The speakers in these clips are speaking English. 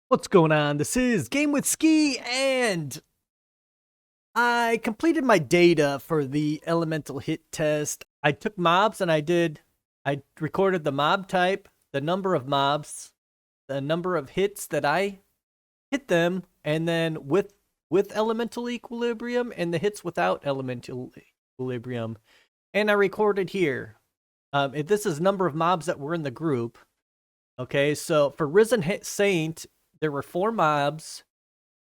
What's going on? This is GameWithSki, and I completed my data for the elemental hit test. I took mobs and I recorded the mob type, the number of mobs, the number of hits that I hit them, and then with elemental equilibrium and the hits without elemental equilibrium. And I recorded here. This is number of mobs that were in the group. Okay, so for Risen Saint, there were 4 mobs.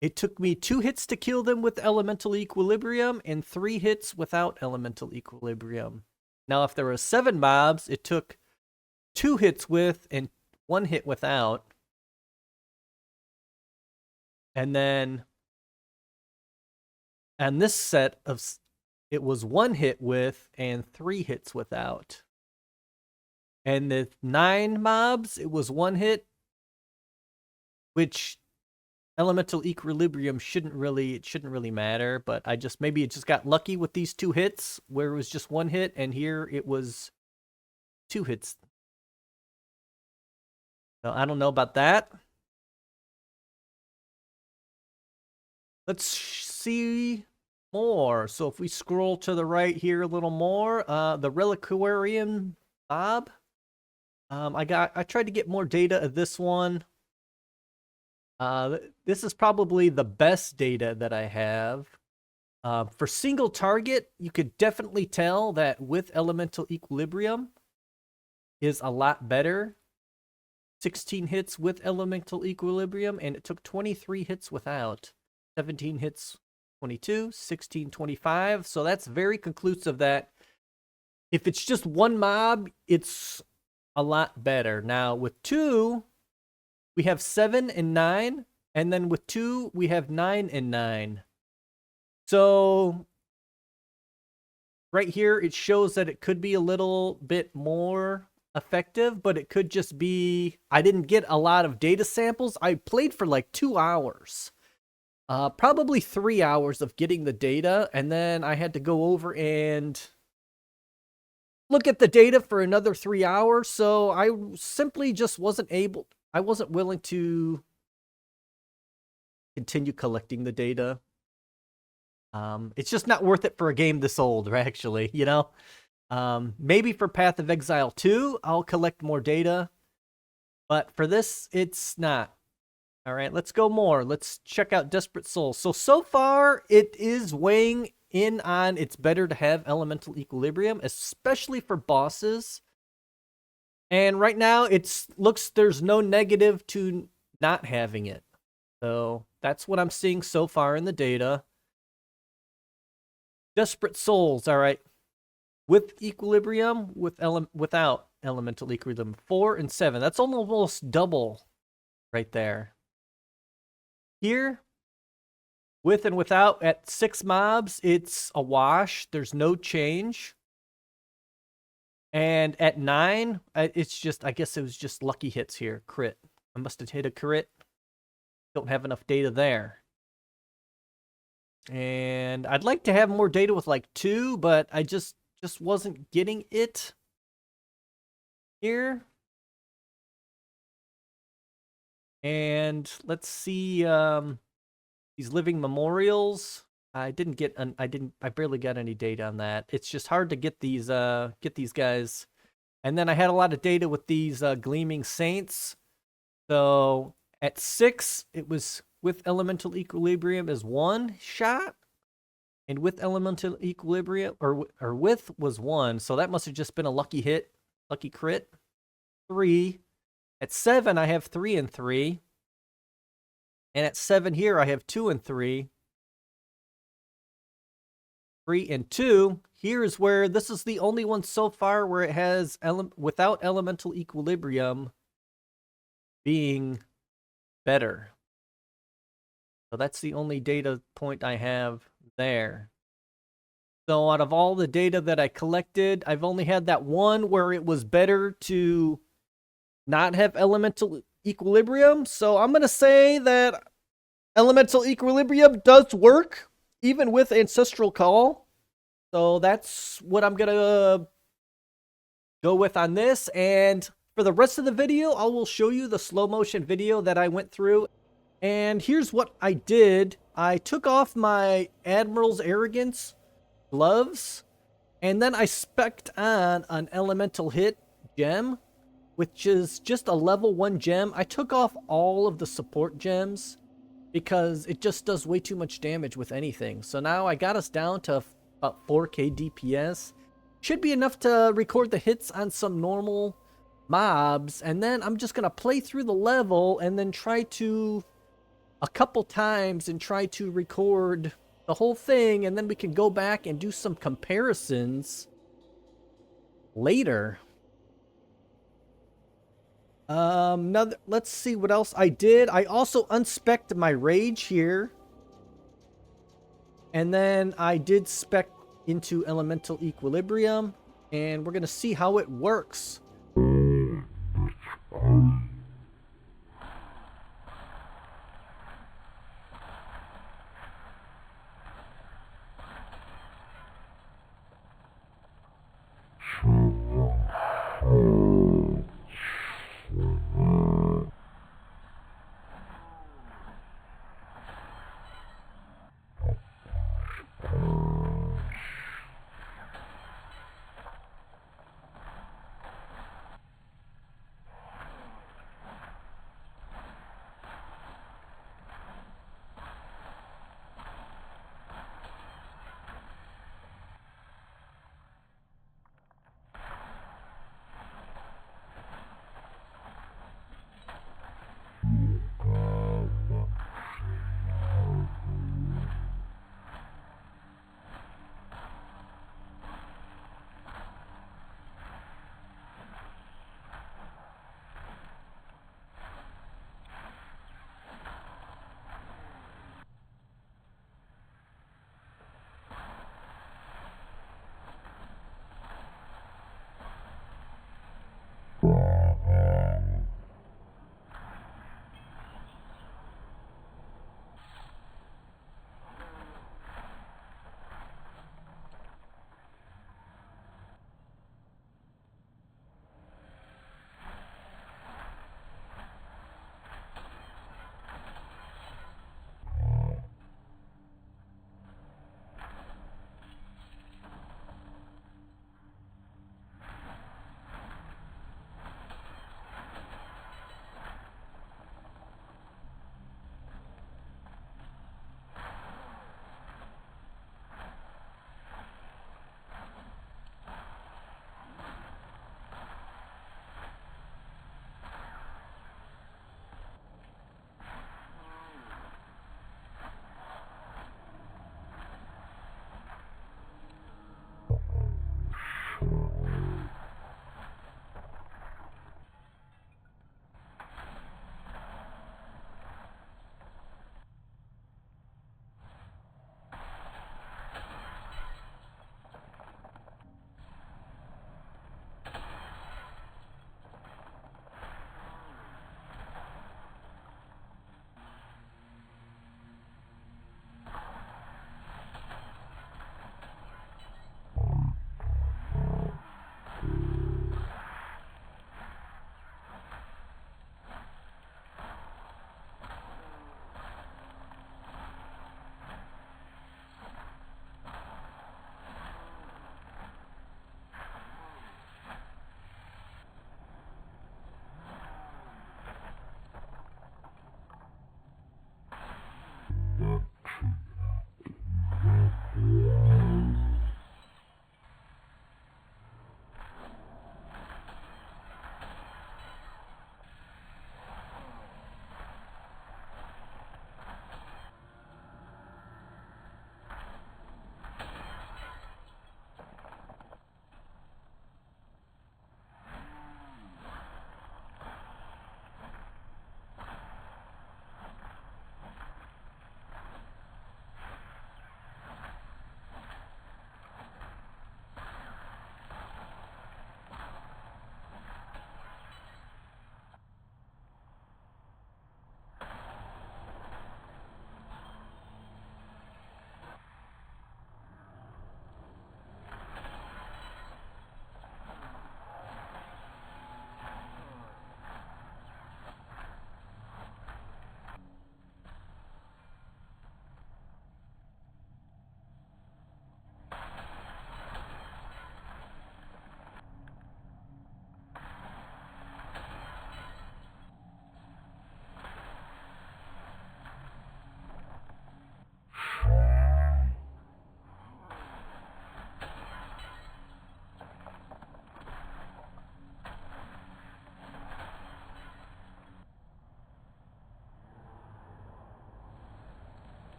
It took me 2 hits to kill them with elemental equilibrium and 3 hits without elemental equilibrium. Now, if there were 7 mobs, it took 2 hits with and 1 hit without. And then, on this set of, it was 1 hit with and 3 hits without. And the 9 mobs, it was 1 hit, which elemental equilibrium shouldn't really matter, but maybe it just got lucky with these 2 hits where it was just 1 hit, and here it was 2 hits. So I don't know about that. Let's see more. So if we scroll to the right here a little more, the Reliquarian mob. I tried to get more data of this one. This is probably the best data that I have. For single target, you could definitely tell that with elemental equilibrium is a lot better. 16 hits with elemental equilibrium, and it took 23 hits without. 17 hits, 22, 16, 25. So that's very conclusive that if it's just 1 mob, it's a lot better. Now, with 2, we have 7 and 9, and then with 2, we have 9 and 9. So, right here, it shows that it could be a little bit more effective, but it could just be, I didn't get a lot of data samples. I played for like 2 hours. Probably 3 hours of getting the data, and then I had to go over and look at the data for another 3 hours, so I simply just I wasn't willing to continue collecting the data. It's just not worth it for a game this old, actually, you know? Maybe for Path of Exile 2, I'll collect more data, but for this, it's not. All right, let's go more. Let's check out Desperate Souls. So far, it is weighing in on it's better to have elemental equilibrium, especially for bosses. And right now, looks there's no negative to not having it. So that's what I'm seeing so far in the data. Desperate Souls, all right. With equilibrium, without elemental equilibrium, 4 and 7. That's almost double right there. Here, with and without, at 6 mobs, it's a wash. There's no change. And at 9, it's just, I guess it was just lucky hits here. Crit. I must have hit a crit. Don't have enough data there. And I'd like to have more data with like 2, but I just wasn't getting it here. And let's see these living memorials. I barely got any data on that. It's just hard to get these guys. And then I had a lot of data with these gleaming saints. So at 6, it was with elemental equilibrium is 1 shot, and with elemental equilibrium or with was 1. So that must have just been a lucky hit, lucky crit. 3. At 7, I have 3 and 3. And at 7 here, I have 2 and 3. 3 and 2. Here is where this is the only one so far where it has without elemental equilibrium being better. So that's the only data point I have there. So out of all the data that I collected, I've only had that one where it was better to not have elemental equilibrium. So I'm going to say that elemental equilibrium does work even with Ancestral Call. So that's what I'm going to go with on this. And for the rest of the video, I will show you the slow motion video that I went through. And here's what I did. I took off my Admiral's Arrogance gloves, and then I spec'd on an elemental hit gem, which is just a level 1 gem. I took off all of the support gems because it just does way too much damage with anything. So now I got us down to about 4k DPS. Should be enough to record the hits on some normal mobs, and then I'm just gonna play through the level and then try to a couple times and try to record the whole thing, and then we can go back and do some comparisons later. Now let's see what else I did. I also unspec'd my rage here, and then I did spec into elemental equilibrium, and we're gonna see how it works.